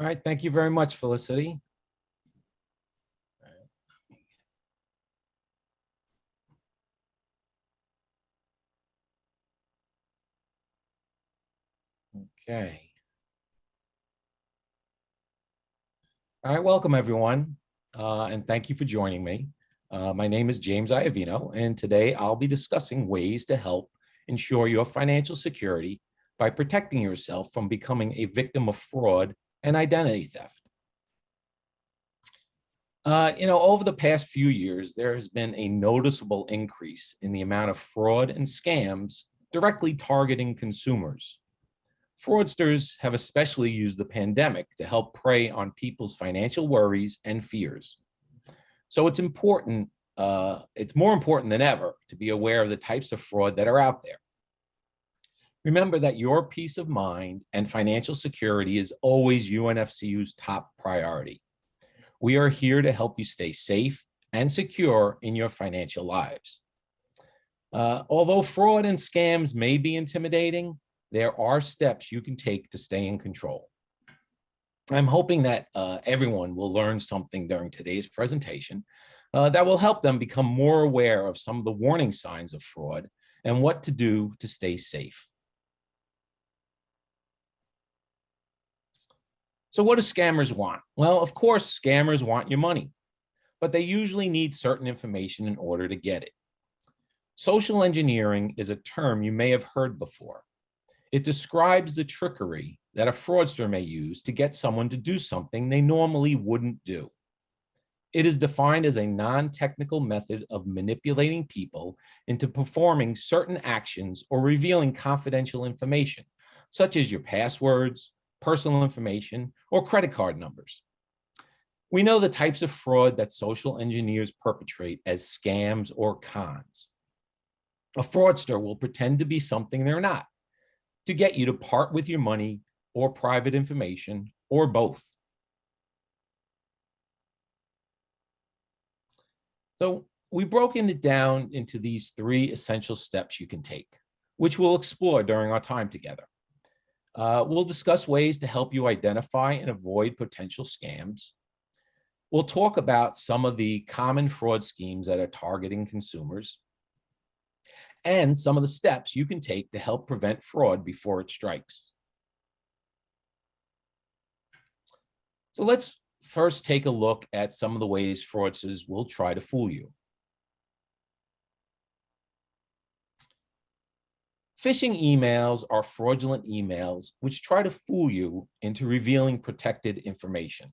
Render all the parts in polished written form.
All right, thank you very much, Felicity. Okay. All right, welcome everyone, and thank you for joining me. My name is James Iovino, and today I'll be discussing ways to help ensure your financial security by protecting yourself from becoming a victim of fraud and identity theft. Over the past few years, there has been a noticeable increase in the amount of fraud and scams directly targeting consumers. Fraudsters have especially used the pandemic to help prey on people's financial worries and fears. So it's more important than ever to be aware of the types of fraud that are out there. Remember that your peace of mind and financial security is always UNFCU's top priority. We are here to help you stay safe and secure in your financial lives. Although fraud and scams may be intimidating, there are steps you can take to stay in control. I'm hoping that everyone will learn something during today's presentation that will help them become more aware of some of the warning signs of fraud and what to do to stay safe. So what do scammers want? Well, of course, scammers want your money, but they usually need certain information in order to get it. Social engineering is a term you may have heard before. It describes the trickery that a fraudster may use to get someone to do something they normally wouldn't do. It is defined as a non-technical method of manipulating people into performing certain actions or revealing confidential information, such as your passwords, personal information, or credit card numbers. We know the types of fraud that social engineers perpetrate as scams or cons. A fraudster will pretend to be something they're not, to get you to part with your money or private information, or both. So we've broken it down into these 3 essential steps you can take, which we'll explore during our time together. We'll discuss ways to help you identify and avoid potential scams. We'll talk about some of the common fraud schemes that are targeting consumers, and some of the steps you can take to help prevent fraud before it strikes. So let's first take a look at some of the ways fraudsters will try to fool you. Phishing emails are fraudulent emails which try to fool you into revealing protected information.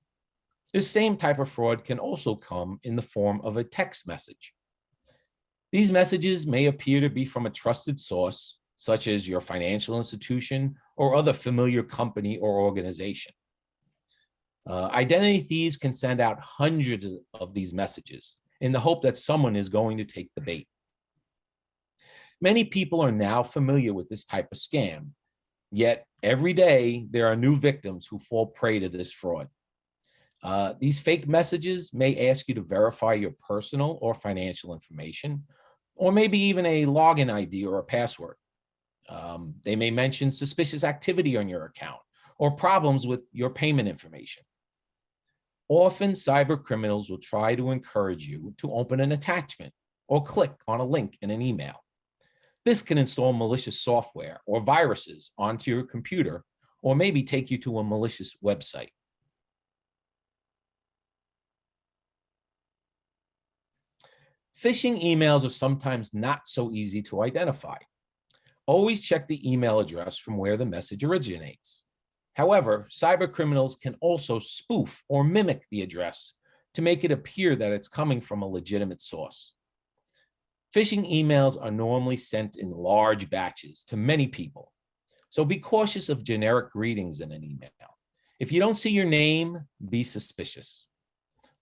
This same type of fraud can also come in the form of a text message. These messages may appear to be from a trusted source, such as your financial institution or other familiar company or organization. Identity thieves can send out hundreds of these messages in the hope that someone is going to take the bait. Many people are now familiar with this type of scam, yet every day there are new victims who fall prey to this fraud. These fake messages may ask you to verify your personal or financial information, or maybe even a login ID or a password. They may mention suspicious activity on your account or problems with your payment information. Often, cyber criminals will try to encourage you to open an attachment or click on a link in an email. This can install malicious software or viruses onto your computer, or maybe take you to a malicious website. Phishing emails are sometimes not so easy to identify. Always check the email address from where the message originates. However, cyber criminals can also spoof or mimic the address to make it appear that it's coming from a legitimate source. Phishing emails are normally sent in large batches to many people, so be cautious of generic greetings in an email. If you don't see your name, be suspicious.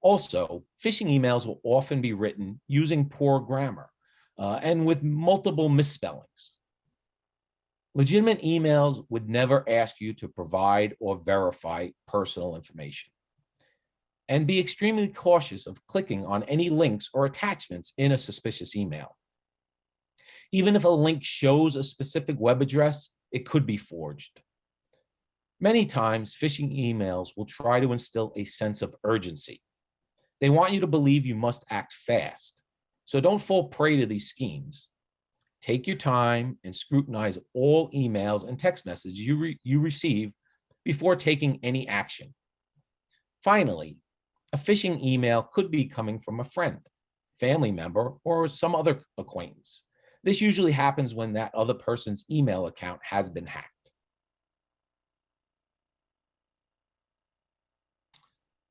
Also, phishing emails will often be written using poor grammar and with multiple misspellings. Legitimate emails would never ask you to provide or verify personal information. And be extremely cautious of clicking on any links or attachments in a suspicious email. Even if a link shows a specific web address, it could be forged. Many times, phishing emails will try to instill a sense of urgency. They want you to believe you must act fast. So don't fall prey to these schemes. Take your time and scrutinize all emails and text messages you receive before taking any action. Finally, a phishing email could be coming from a friend, family member, or some other acquaintance. This usually happens when that other person's email account has been hacked.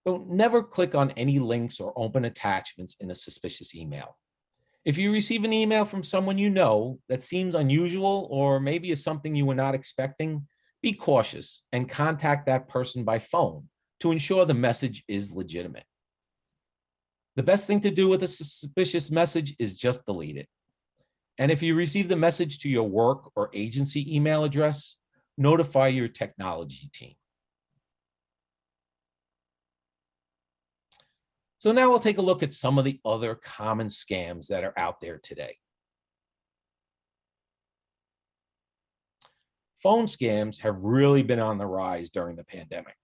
So never click on any links or open attachments in a suspicious email. If you receive an email from someone you know that seems unusual or maybe is something you were not expecting, be cautious and contact that person by phone to ensure the message is legitimate. The best thing to do with a suspicious message is just delete it. And if you receive the message to your work or agency email address, notify your technology team. So now we'll take a look at some of the other common scams that are out there today. Phone scams have really been on the rise during the pandemic.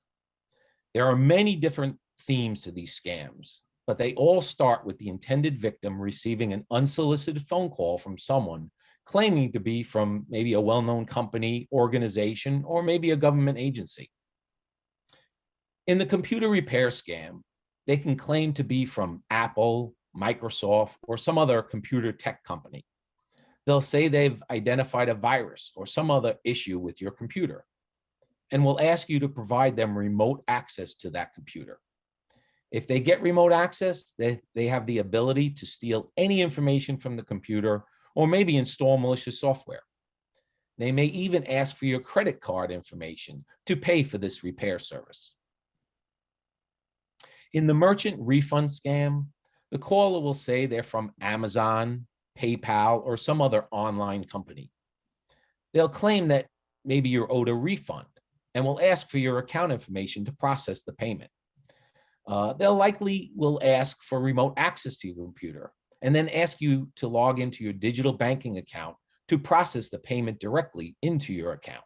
There are many different themes to these scams, but they all start with the intended victim receiving an unsolicited phone call from someone claiming to be from maybe a well-known company, organization, or maybe a government agency. In the computer repair scam, they can claim to be from Apple, Microsoft, or some other computer tech company. They'll say they've identified a virus or some other issue with your computer and will ask you to provide them remote access to that computer. If they get remote access, they have the ability to steal any information from the computer or maybe install malicious software. They may even ask for your credit card information to pay for this repair service. In the merchant refund scam, the caller will say they're from Amazon, PayPal, or some other online company. They'll claim that maybe you're owed a refund and will ask for your account information to process the payment. They'll likely will ask for remote access to your computer and then ask you to log into your digital banking account to process the payment directly into your account.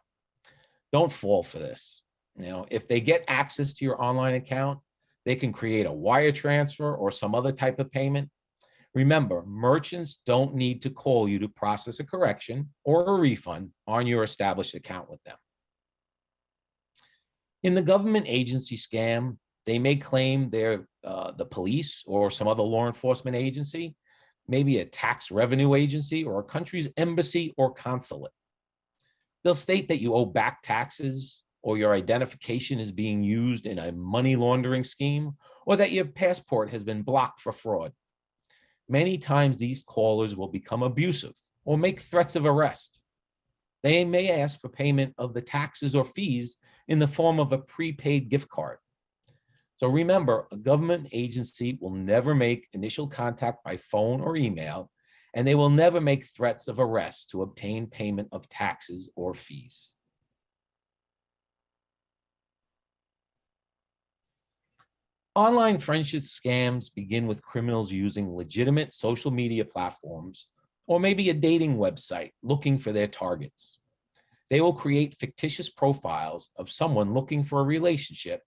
Don't fall for this. If they get access to your online account, they can create a wire transfer or some other type of payment. Remember, merchants don't need to call you to process a correction or a refund on your established account with them. In the government agency scam, they may claim they're the police or some other law enforcement agency, maybe a tax revenue agency or a country's embassy or consulate. They'll state that you owe back taxes or your identification is being used in a money laundering scheme, or that your passport has been blocked for fraud. Many times these callers will become abusive or make threats of arrest. They may ask for payment of the taxes or fees in the form of a prepaid gift card. So remember, a government agency will never make initial contact by phone or email, and they will never make threats of arrest to obtain payment of taxes or fees. Online friendship scams begin with criminals using legitimate social media platforms or maybe a dating website looking for their targets. They will create fictitious profiles of someone looking for a relationship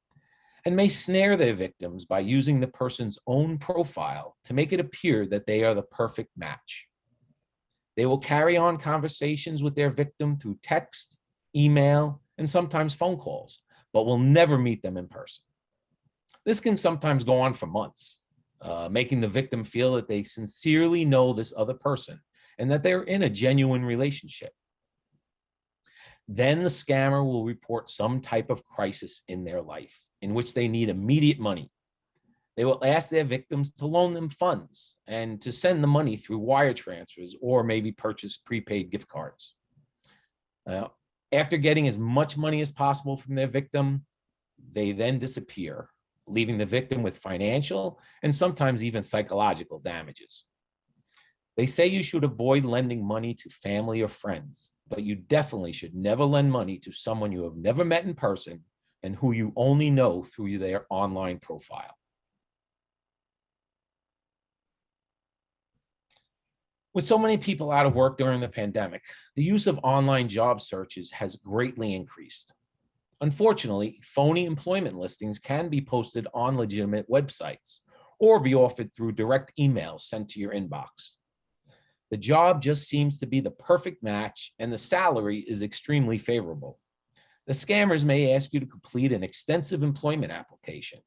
and may snare their victims by using the person's own profile to make it appear that they are the perfect match. They will carry on conversations with their victim through text, email, and sometimes phone calls, but will never meet them in person. This can sometimes go on for months, making the victim feel that they sincerely know this other person and that they're in a genuine relationship. Then the scammer will report some type of crisis in their life in which they need immediate money. They will ask their victims to loan them funds and to send the money through wire transfers or maybe purchase prepaid gift cards. After getting as much money as possible from their victim, they then disappear, leaving the victim with financial and sometimes even psychological damages. They say you should avoid lending money to family or friends, but you definitely should never lend money to someone you have never met in person and who you only know through their online profile. With so many people out of work during the pandemic, the use of online job searches has greatly increased. Unfortunately, phony employment listings can be posted on legitimate websites or be offered through direct emails sent to your inbox. The job just seems to be the perfect match, and the salary is extremely favorable. The scammers may ask you to complete an extensive employment application,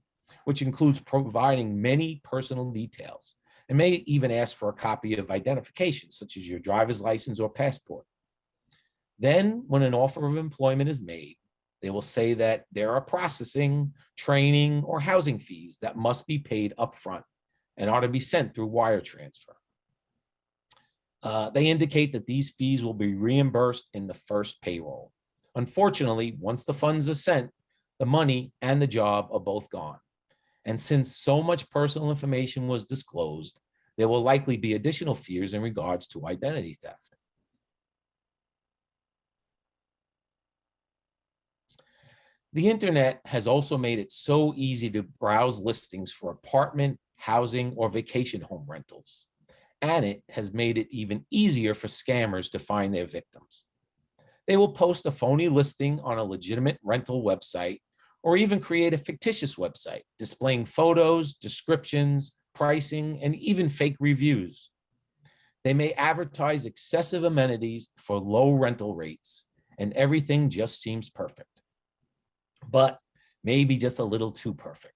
which includes providing many personal details, and may even ask for a copy of identification, such as your driver's license or passport. Then, when an offer of employment is made, they will say that there are processing, training, or housing fees that must be paid upfront and are to be sent through wire transfer. They indicate that these fees will be reimbursed in the first payroll. Unfortunately, once the funds are sent, the money and the job are both gone. And since so much personal information was disclosed, there will likely be additional fears in regards to identity theft. The internet has also made it so easy to browse listings for apartment, housing, or vacation home rentals. And it has made it even easier for scammers to find their victims. They will post a phony listing on a legitimate rental website or even create a fictitious website displaying photos, descriptions, pricing, and even fake reviews. They may advertise excessive amenities for low rental rates, and everything just seems perfect, but maybe just a little too perfect.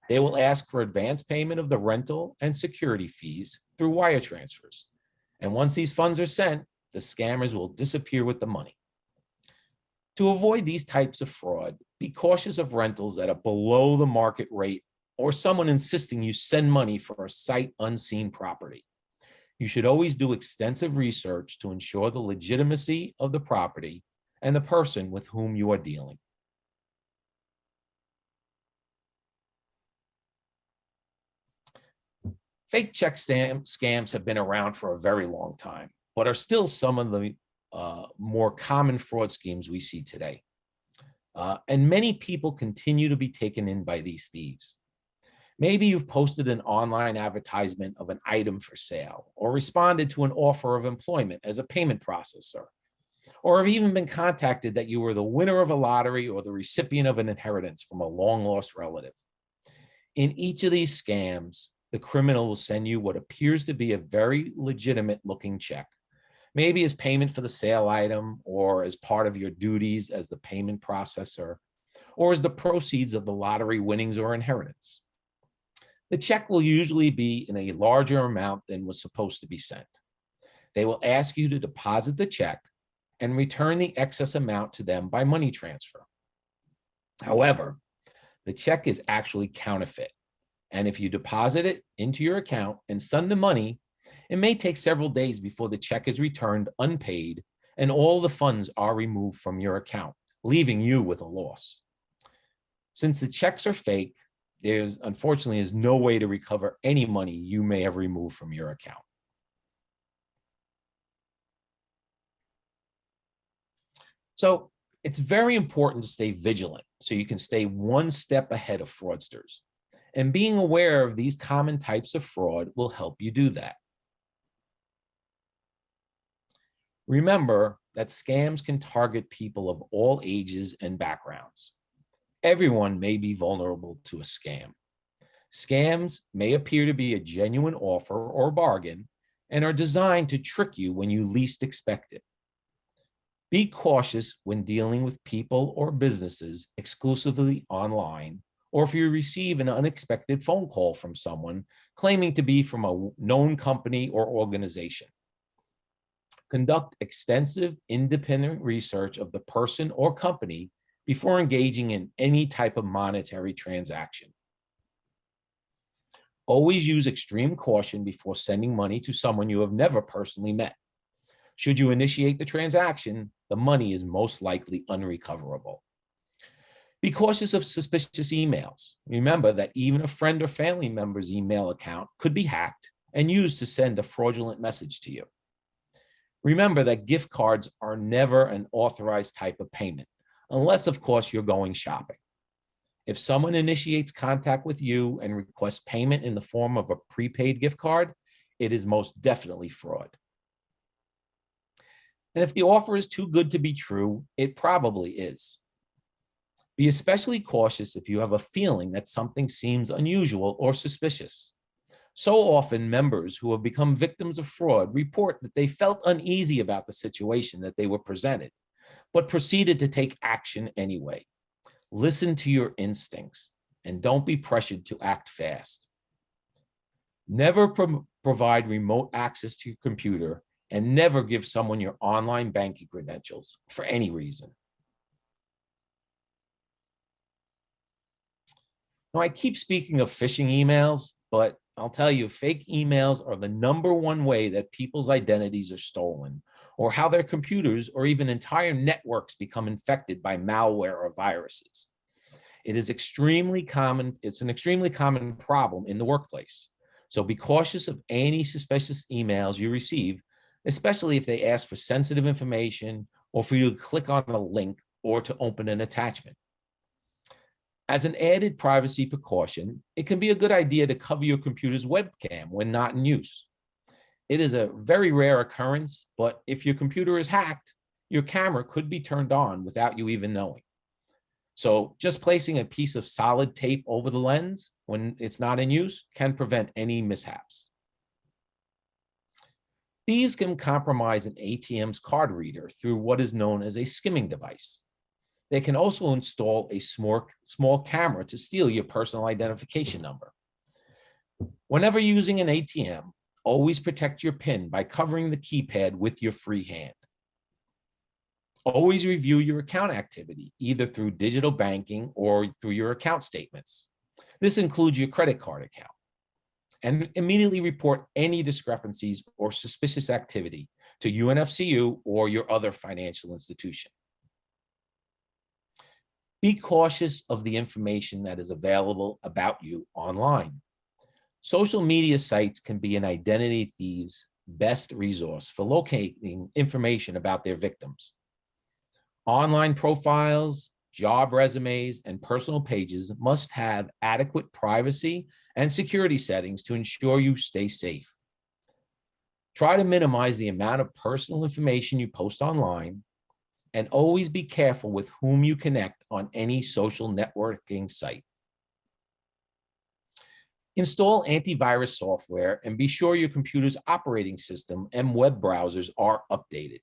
They will ask for advance payment of the rental and security fees through wire transfers. And once these funds are sent, the scammers will disappear with the money. To avoid these types of fraud, be cautious of rentals that are below the market rate or someone insisting you send money for a sight unseen property. You should always do extensive research to ensure the legitimacy of the property and the person with whom you are dealing. Fake check scams have been around for a very long time, but are still some of the more common fraud schemes we see today. And many people continue to be taken in by these thieves. Maybe you've posted an online advertisement of an item for sale, or responded to an offer of employment as a payment processor, or have even been contacted that you were the winner of a lottery or the recipient of an inheritance from a long-lost relative. In each of these scams, the criminal will send you what appears to be a very legitimate-looking check, maybe as payment for the sale item or as part of your duties as the payment processor, or as the proceeds of the lottery winnings or inheritance. The check will usually be in a larger amount than was supposed to be sent. They will ask you to deposit the check and return the excess amount to them by money transfer. However, the check is actually counterfeit. And if you deposit it into your account and send the money, it may take several days before the check is returned unpaid and all the funds are removed from your account, leaving you with a loss. Since the checks are fake, there unfortunately is no way to recover any money you may have removed from your account. So it's very important to stay vigilant so you can stay one step ahead of fraudsters. And being aware of these common types of fraud will help you do that. Remember that scams can target people of all ages and backgrounds. Everyone may be vulnerable to a scam. Scams may appear to be a genuine offer or bargain and are designed to trick you when you least expect it. Be cautious when dealing with people or businesses exclusively online, or if you receive an unexpected phone call from someone claiming to be from a known company or organization. Conduct extensive independent research of the person or company before engaging in any type of monetary transaction. Always use extreme caution before sending money to someone you have never personally met. Should you initiate the transaction, the money is most likely unrecoverable. Be cautious of suspicious emails. Remember that even a friend or family member's email account could be hacked and used to send a fraudulent message to you. Remember that gift cards are never an authorized type of payment, unless, of course, you're going shopping. If someone initiates contact with you and requests payment in the form of a prepaid gift card, it is most definitely fraud. And if the offer is too good to be true, it probably is. Be especially cautious if you have a feeling that something seems unusual or suspicious. So often, members who have become victims of fraud report that they felt uneasy about the situation that they were presented, but proceeded to take action anyway. Listen to your instincts and don't be pressured to act fast. Never provide remote access to your computer, and never give someone your online banking credentials for any reason. Now, I keep speaking of phishing emails, but I'll tell you, fake emails are the #1 way that people's identities are stolen, or how their computers or even entire networks become infected by malware or viruses. It's an extremely common problem in the workplace. So be cautious of any suspicious emails you receive, especially if they ask for sensitive information or for you to click on a link or to open an attachment. As an added privacy precaution, it can be a good idea to cover your computer's webcam when not in use. It is a very rare occurrence, but if your computer is hacked, your camera could be turned on without you even knowing. So just placing a piece of solid tape over the lens when it's not in use can prevent any mishaps. Thieves can compromise an ATM's card reader through what is known as a skimming device. They can also install a small camera to steal your personal identification number. Whenever using an ATM, always protect your PIN by covering the keypad with your free hand. Always review your account activity, either through digital banking or through your account statements. This includes your credit card account. And immediately report any discrepancies or suspicious activity to UNFCU or your other financial institution. Be cautious of the information that is available about you online. Social media sites can be an identity thief's best resource for locating information about their victims. Online profiles, job resumes, and personal pages must have adequate privacy and security settings to ensure you stay safe. Try to minimize the amount of personal information you post online, and always be careful with whom you connect on any social networking site. Install antivirus software and be sure your computer's operating system and web browsers are updated.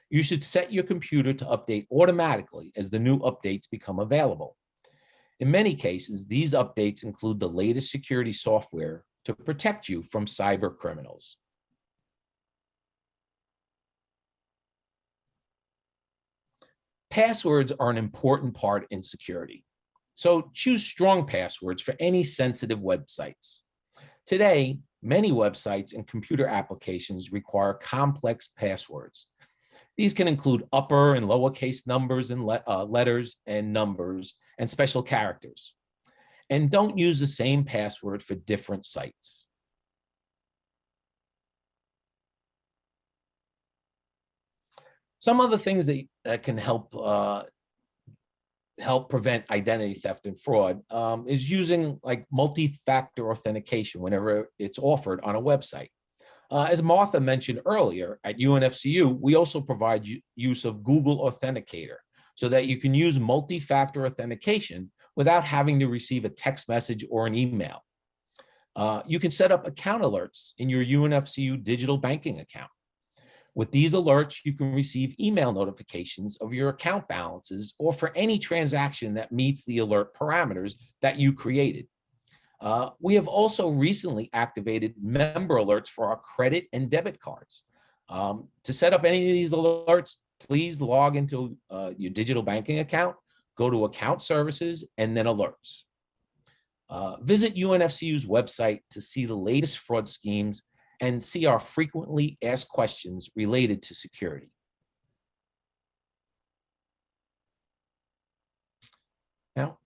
You should set your computer to update automatically as the new updates become available. In many cases, these updates include the latest security software to protect you from cyber criminals. Passwords are an important part in security. So choose strong passwords for any sensitive websites. Today, many websites and computer applications require complex passwords. These can include upper and lowercase numbers and letters and numbers and special characters. And don't use the same password for different sites. Some other things that can help prevent identity theft and fraud is using like multi-factor authentication whenever it's offered on a website. As Martha mentioned earlier, at UNFCU, we also provide use of Google Authenticator so that you can use multi-factor authentication without having to receive a text message or an email. You can set up account alerts in your UNFCU digital banking account. With these alerts, you can receive email notifications of your account balances or for any transaction that meets the alert parameters that you created. We have also recently activated member alerts for our credit and debit cards. To set up any of these alerts, please log into your digital banking account, go to account services, and then alerts. Visit UNFCU's website to see the latest fraud schemes and see our frequently asked questions related to security. Now,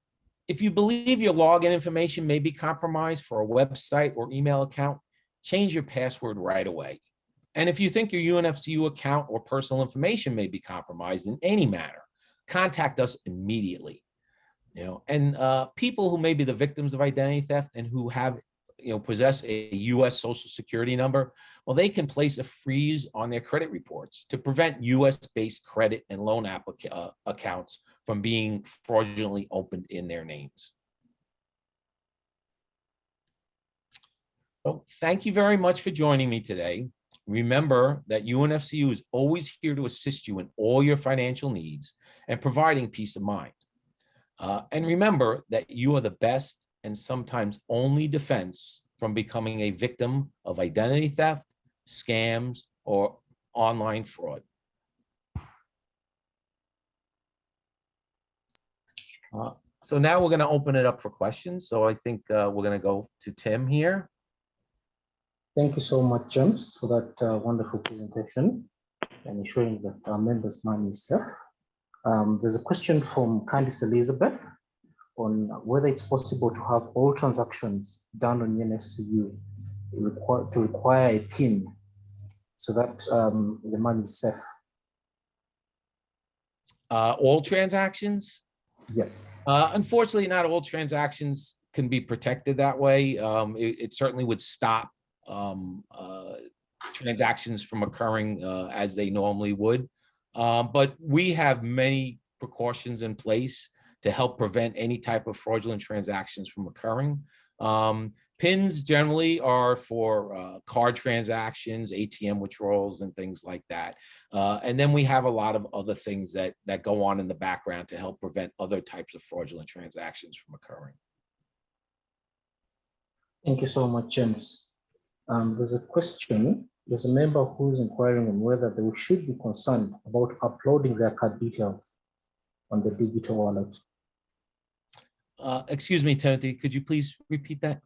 if you believe your login information may be compromised for a website or email account, change your password right away. And if you think your UNFCU account or personal information may be compromised in any manner, contact us immediately. And people who may be the victims of identity theft and who have possess a U.S. Social Security number, well, they can place a freeze on their credit reports to prevent U.S.-based credit and loan accounts from being fraudulently opened in their names. So thank you very much for joining me today. Remember that UNFCU is always here to assist you in all your financial needs and providing peace of mind. And remember that you are the best and sometimes only defense from becoming a victim of identity theft, scams, or online fraud. So now we're going to open it up for questions. So I think we're going to go to Tim here. Thank you so much, James, for that wonderful presentation and ensuring that our members' money is safe. There's a question from Candice Elizabeth on whether it's possible to have all transactions done on UNFCU to require a PIN so that the money is safe. All transactions? Yes. Unfortunately, not all transactions can be protected that way. It certainly would stop transactions from occurring as they normally would. But we have many precautions in place to help prevent any type of fraudulent transactions from occurring. PINs generally are for card transactions, ATM withdrawals, and things like that. And then we have a lot of other things that go on in the background to help prevent other types of fraudulent transactions from occurring. Thank you so much, James. There's a question. There's a member who's inquiring on whether they should be concerned about uploading their card details on the digital wallet. Excuse me, Timothy, could you please repeat that?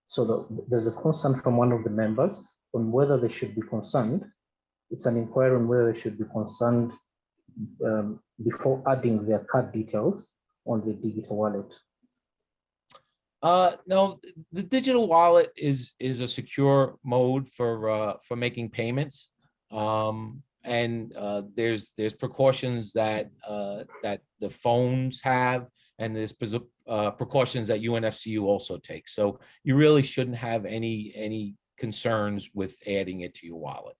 So there's a concern from one of the members on whether they should be concerned. It's an inquiry on whether they should be concerned before adding their card details on the digital wallet. No, the digital wallet is a secure mode for making payments, and there's precautions that the phones have, and there's precautions that UNFCU also takes. So you really shouldn't have any concerns with adding it to your wallet.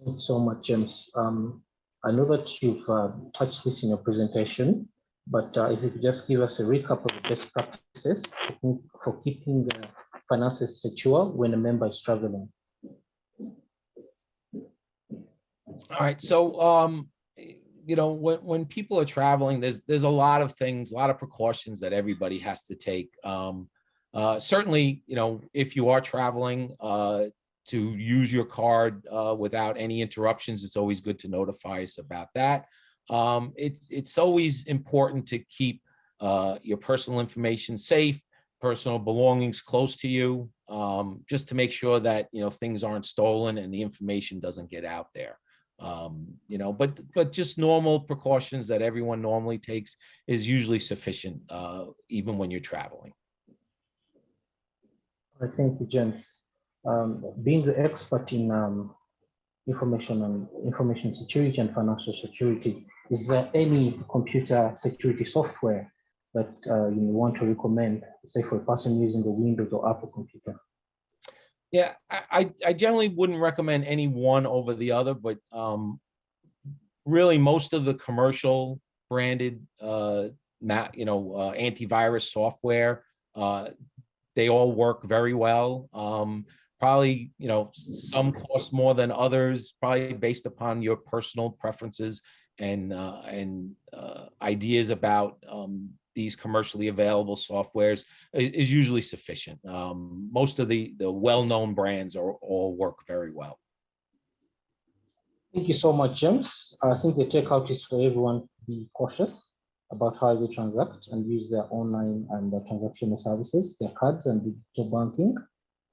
Thank you so much, James. I know that you've touched this in your presentation, but if you could just give us a recap of the best practices for keeping the finances secure when a member is traveling. All right, so you know, when people are traveling, there's a lot of things, a lot of precautions that everybody has to take. Certainly, you know, if you are traveling to use your card without any interruptions, it's always good to notify us about that. It's always important to keep your personal information safe, personal belongings close to you, just to make sure that, you know, things aren't stolen and the information doesn't get out there. You know, but just normal precautions that everyone normally takes is usually sufficient, even when you're traveling. I thank you, James. Being the expert in information security and financial security, is there any computer security software that you want to recommend, say for a person using a Windows or Apple computer? Yeah, I generally wouldn't recommend any one over the other, but really most of the commercial branded, antivirus software, they all work very well. Probably, you know, some cost more than others, probably based upon your personal preferences and ideas about these commercially available softwares is usually sufficient. Most of the well-known brands all work very well. Thank you so much, James. I think the takeout is for everyone to be cautious about how they transact and use their online and their transactional services, their cards and digital banking.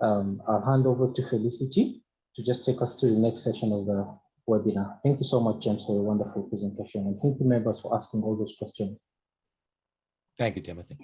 I'll hand over to Felicity to just take us through the next session of the webinar. Thank you so much, James, for a wonderful presentation. And thank you, members, for asking all those questions. Thank you, Timothy.